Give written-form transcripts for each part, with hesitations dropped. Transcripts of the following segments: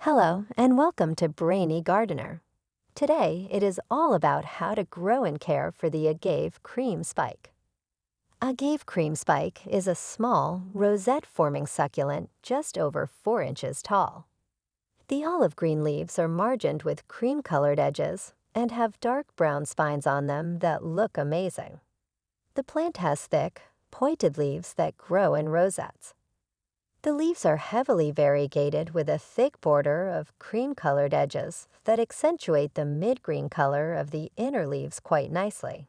Hello, and welcome to Brainy Gardener. Today, it is all about how to grow and care for the Agave Cream Spike. Agave Cream Spike is a small, rosette-forming succulent just over 4 inches tall. The olive green leaves are margined with cream-colored edges and have dark brown spines on them that look amazing. The plant has thick, pointed leaves that grow in rosettes. The leaves are heavily variegated with a thick border of cream-colored edges that accentuate the mid-green color of the inner leaves quite nicely.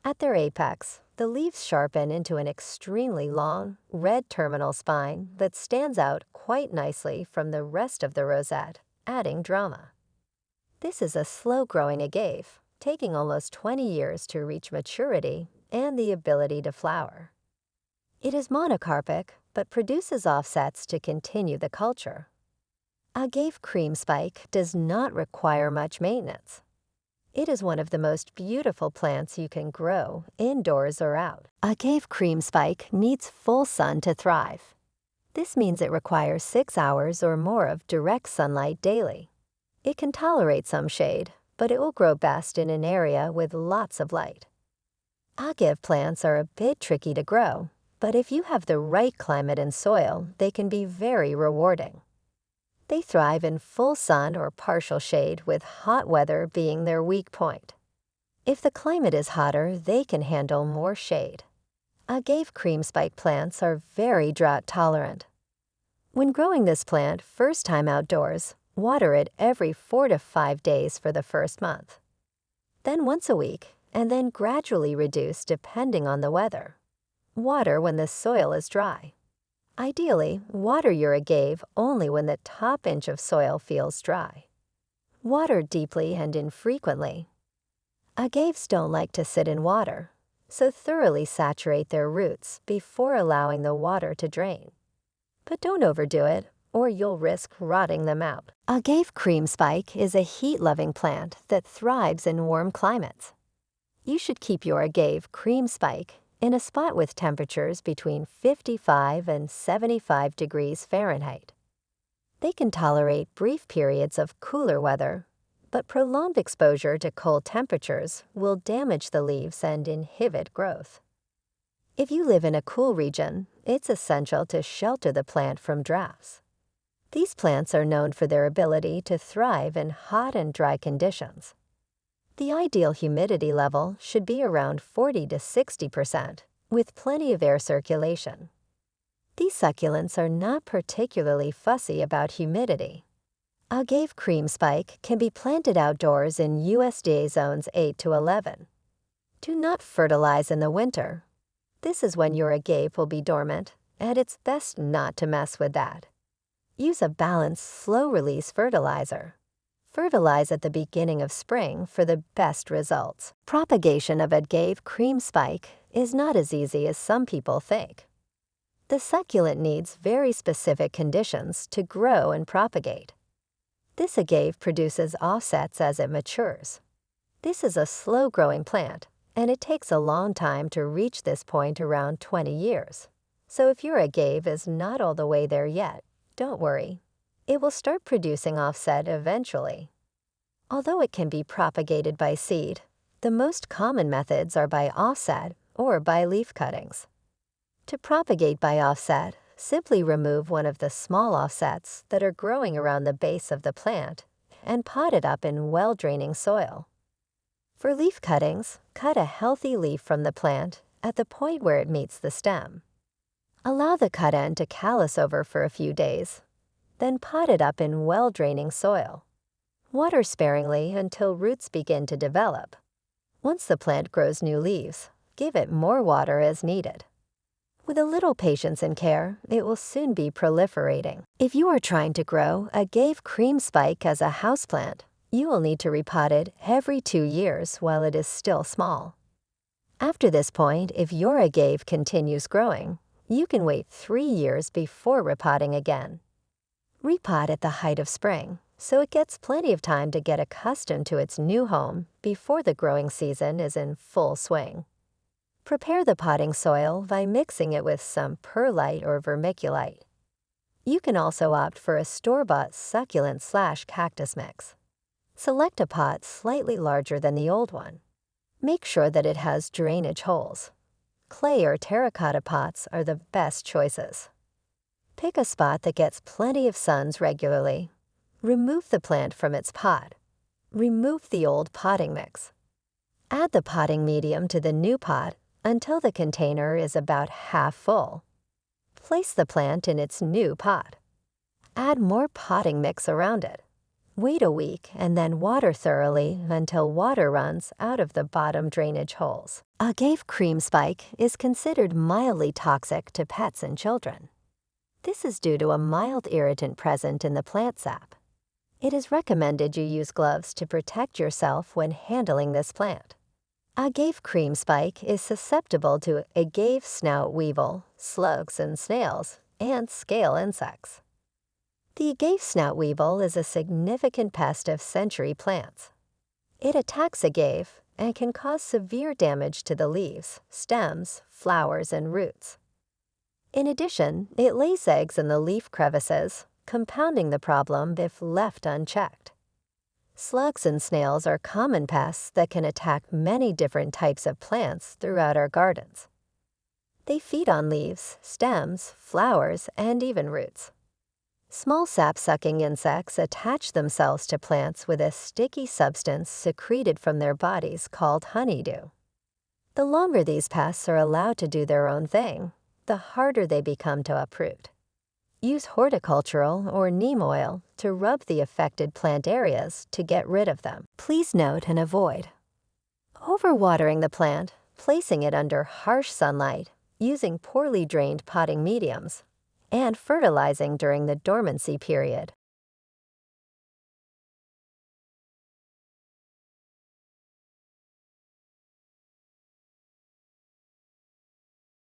At their apex, the leaves sharpen into an extremely long, red terminal spine that stands out quite nicely from the rest of the rosette, adding drama. This is a slow-growing agave, taking almost 20 years to reach maturity and the ability to flower. It is monocarpic, but produces offsets to continue the culture. Agave Cream Spike does not require much maintenance. It is one of the most beautiful plants you can grow, indoors or out. Agave Cream Spike needs full sun to thrive. This means it requires 6 hours or more of direct sunlight daily. It can tolerate some shade, but it will grow best in an area with lots of light. Agave plants are a bit tricky to grow, but if you have the right climate and soil, they can be very rewarding. They thrive in full sun or partial shade, with hot weather being their weak point. If the climate is hotter, they can handle more shade. Agave Cream Spike plants are very drought tolerant. When growing this plant first time outdoors, water it every 4 to 5 days for the first month. Then once a week, and then gradually reduce depending on the weather. Water when the soil is dry. Ideally, water your agave only when the top inch of soil feels dry. Water deeply and infrequently. Agaves don't like to sit in water, so thoroughly saturate their roots before allowing the water to drain. But don't overdo it, or you'll risk rotting them out. Agave Cream Spike is a heat-loving plant that thrives in warm climates. You should keep your Agave Cream Spike in a spot with temperatures between 55 and 75 degrees Fahrenheit. They can tolerate brief periods of cooler weather, but prolonged exposure to cold temperatures will damage the leaves and inhibit growth. If you live in a cool region, it's essential to shelter the plant from drafts. These plants are known for their ability to thrive in hot and dry conditions. The ideal humidity level should be around 40 to 60%, with plenty of air circulation. These succulents are not particularly fussy about humidity. Agave Cream Spike can be planted outdoors in USDA zones 8 to 11. Do not fertilize in the winter. This is when your agave will be dormant, and it's best not to mess with that. Use a balanced, slow-release fertilizer. Fertilize at the beginning of spring for the best results. Propagation of Agave Cream Spike is not as easy as some people think. The succulent needs very specific conditions to grow and propagate. This agave produces offsets as it matures. This is a slow-growing plant, and it takes a long time to reach this point, around 20 years. So if your agave is not all the way there yet, don't worry. It will start producing offset eventually. Although it can be propagated by seed, the most common methods are by offset or by leaf cuttings. To propagate by offset, simply remove one of the small offsets that are growing around the base of the plant and pot it up in well-draining soil. For leaf cuttings, cut a healthy leaf from the plant at the point where it meets the stem. Allow the cut end to callus over for a few days. Then pot it up in well-draining soil. Water sparingly until roots begin to develop. Once the plant grows new leaves, give it more water as needed. With a little patience and care, it will soon be proliferating. If you are trying to grow Agave Cream Spike as a houseplant, you will need to repot it every 2 years while it is still small. After this point, if your agave continues growing, you can wait 3 years before repotting again. Repot at the height of spring, so it gets plenty of time to get accustomed to its new home before the growing season is in full swing. Prepare the potting soil by mixing it with some perlite or vermiculite. You can also opt for a store-bought succulent/cactus mix. Select a pot slightly larger than the old one. Make sure that it has drainage holes. Clay or terracotta pots are the best choices. Pick a spot that gets plenty of suns regularly. Remove the plant from its pot. Remove the old potting mix. Add the potting medium to the new pot until the container is about half full. Place the plant in its new pot. Add more potting mix around it. Wait a week and then water thoroughly until water runs out of the bottom drainage holes. Agave Cream Spike is considered mildly toxic to pets and children. This is due to a mild irritant present in the plant sap. It is recommended you use gloves to protect yourself when handling this plant. Agave Cream Spike is susceptible to agave snout weevil, slugs and snails, and scale insects. The agave snout weevil is a significant pest of century plants. It attacks agave and can cause severe damage to the leaves, stems, flowers, and roots. In addition, it lays eggs in the leaf crevices, compounding the problem if left unchecked. Slugs and snails are common pests that can attack many different types of plants throughout our gardens. They feed on leaves, stems, flowers, and even roots. Small sap-sucking insects attach themselves to plants with a sticky substance secreted from their bodies called honeydew. The longer these pests are allowed to do their own thing, the harder they become to uproot. Use horticultural or neem oil to rub the affected plant areas to get rid of them. Please note and avoid overwatering the plant, placing it under harsh sunlight, using poorly drained potting mediums, and fertilizing during the dormancy period